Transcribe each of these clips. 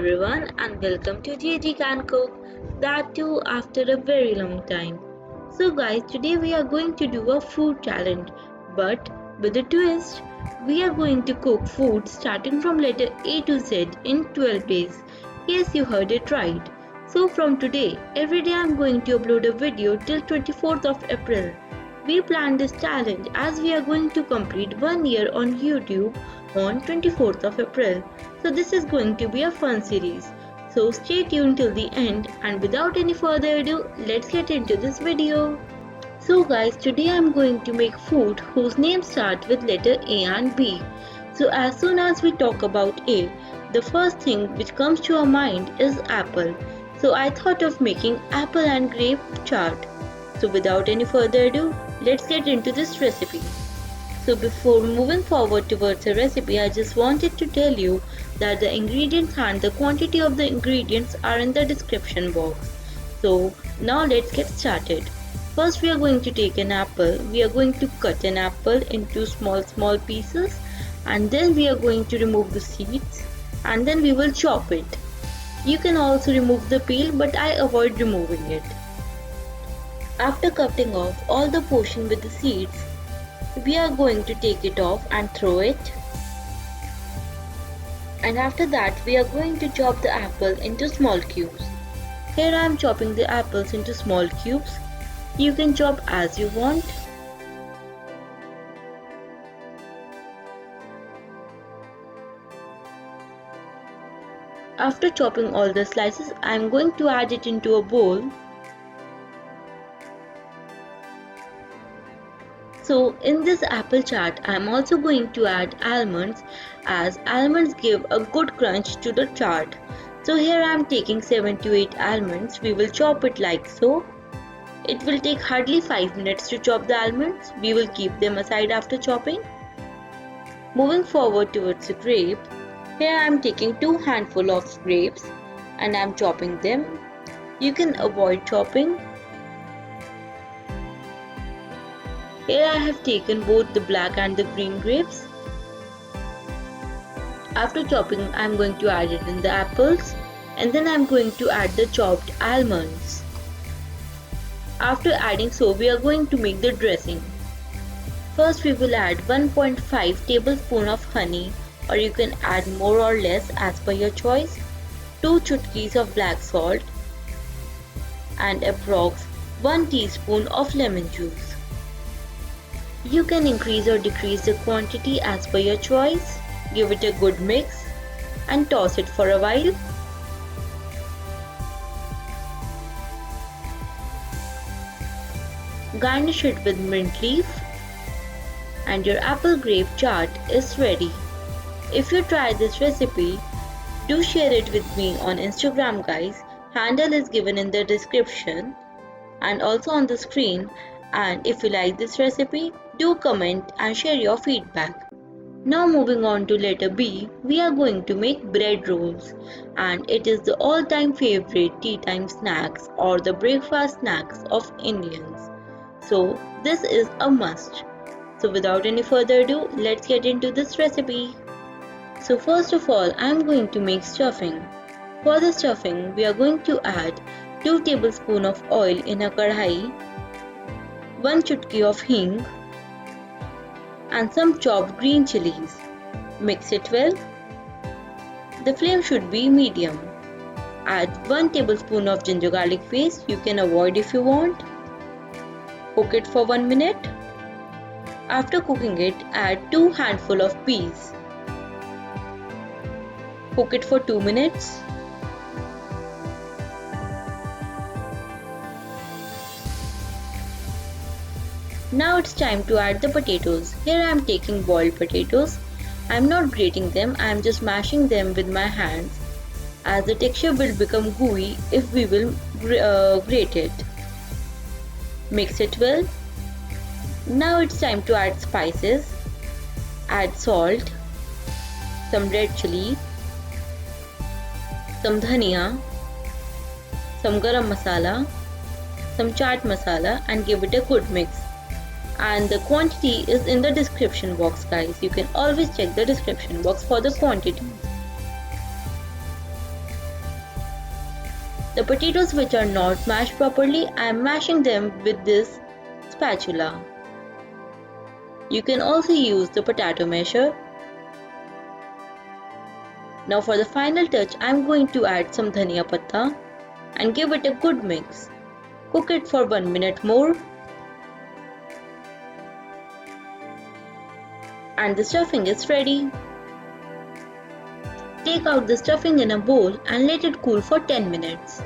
everyone and welcome to JG Can Cook, that too after a very long time. So guys, today we are going to do a food challenge, but with a twist. We are going to cook food starting from letter A to Z in 12 days. Yes, you heard it right. So from today, every day I'm going to upload a video till 24th of April. We planned this challenge as we are going to complete 1 year on YouTube on 24th of April. So this is going to be a fun series. So stay tuned till the end and without any further ado, let's get into this video. So guys, today I'm going to make food whose names start with letter A and B. So as soon as we talk about A, the first thing which comes to our mind is apple. So I thought of making apple and grape chaat. So without any further ado, let's get into this recipe. So before moving forward towards the recipe, I just wanted to tell you that the ingredients and the quantity of the ingredients are in the description box. So now let's get started. First we are going to take an apple. We are going to cut an apple into small pieces and then we are going to remove the seeds and then we will chop it. You can also remove the peel but I avoid removing it. After cutting off all the portion with the seeds, we are going to take it off and throw it. And after that we are going to chop the apple into small cubes. Here I am chopping the apples into small cubes. You can chop as you want. After chopping all the slices, I am going to add it into a bowl. So in this apple chaat, I am also going to add almonds as almonds give a good crunch to the chaat. So here I am taking 7 to 8 almonds. We will chop it like so. It will take hardly 5 minutes to chop the almonds. We will keep them aside after chopping. Moving forward towards the grape. Here I am taking 2 handfuls of grapes and I am chopping them. You can avoid chopping. Here I have taken both the black and the green grapes. After chopping, I am going to add it in the apples and then I am going to add the chopped almonds. After adding so, we are going to make the dressing. First we will add 1.5 tablespoon of honey or you can add more or less as per your choice, 2 chutkis of black salt and approx 1 teaspoon of lemon juice. You can increase or decrease the quantity as per your choice. Give it a good mix and toss it for a while. Garnish it with mint leaf and your apple grape chaat is ready. If you try this recipe, do share it with me on Instagram guys. Handle is given in the description and also on the screen. And if you like this recipe, do comment and share your feedback. Now moving on to letter B, we are going to make bread rolls and it is the all-time favorite tea time snacks or the breakfast snacks of Indians. So this is a must. So without any further ado, let's get into this recipe. So first of all, I am going to make stuffing. For the stuffing, we are going to add 2 tablespoons of oil in a kadhai, 1 chutki of hing and some chopped green chilies. Mix it well. The flame should be medium. Add 1 tablespoon of ginger garlic paste. You can avoid if you want. Cook it for 1 minute. After cooking it, add 2 handfuls of peas. Cook it for 2 minutes. Now it's time to add the potatoes. Here I am taking boiled potatoes. I am not grating them, I am just mashing them with my hands as the texture will become gooey if we will grate it. Mix it well. Now it's time to add spices. Add salt, some red chili, some dhania, some garam masala, some chaat masala and give it a good mix. And the quantity is in the description box guys. You can always check the description box for the quantity. The potatoes which are not mashed properly, I am mashing them with this spatula. You can also use the potato masher. Now for the final touch, I am going to add some dhania patta and give it a good mix. Cook it for 1 minute more. And the stuffing is ready. Take out the stuffing in a bowl and let it cool for 10 minutes.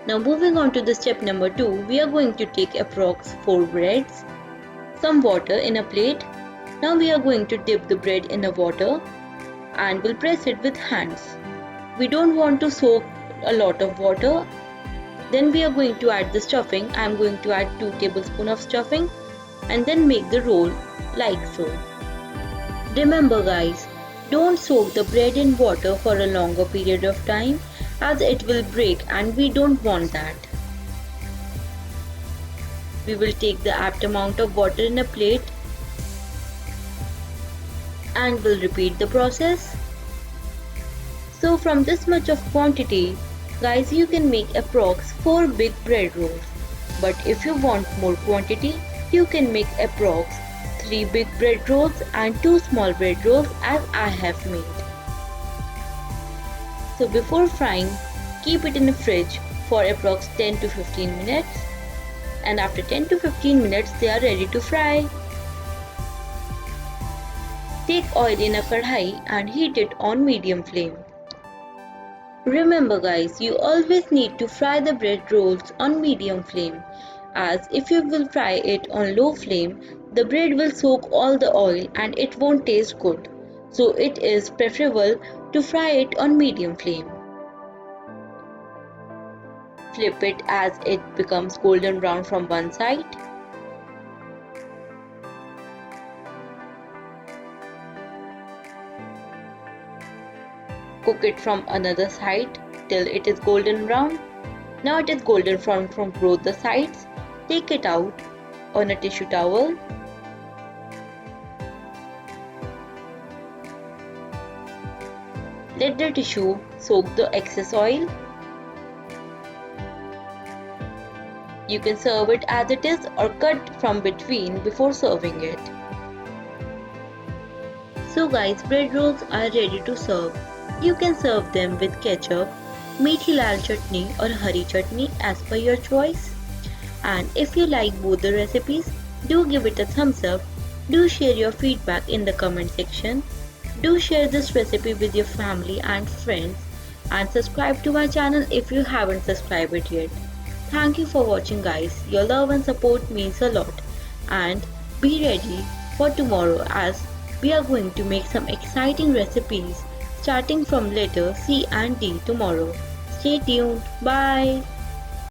Now moving on to the step number 2, we are going to take approx 4 breads, some water in a plate. Now we are going to dip the bread in the water and we'll press it with hands. We don't want to soak a lot of water. Then we are going to add the stuffing. I am going to add 2 tablespoons of stuffing and then make the roll like so. Remember guys, don't soak the bread in water for a longer period of time as it will break and we don't want that. We will take the apt amount of water in a plate and will repeat the process. So from this much of quantity, guys, you can make approx 4 big bread rolls. But if you want more quantity, you can make approx 3 big bread rolls and 2 small bread rolls as I have made. So before frying, keep it in the fridge for approx 10 to 15 minutes. And after 10 to 15 minutes, they are ready to fry. Take oil in a kadhai and heat it on medium flame. Remember guys, you always need to fry the bread rolls on medium flame, as if you will fry it on low flame, the bread will soak all the oil and it won't taste good. So it is preferable to fry it on medium flame. Flip it as it becomes golden brown from one side. Cook it from another side till it is golden brown. Now it is golden brown from both the sides. Take it out on a tissue towel. Let the tissue soak the excess oil. You can serve it as it is or cut from between before serving it. So guys, bread rolls are ready to serve. You can serve them with ketchup, meathi lal chutney or hari chutney as per your choice. And if you like both the recipes, do give it a thumbs up. Do share your feedback in the comment section. Do share this recipe with your family and friends. And subscribe to my channel if you haven't subscribed it yet. Thank you for watching guys. Your love and support means a lot. And be ready for tomorrow as we are going to make some exciting recipes starting from letter C and D tomorrow. Stay tuned. Bye.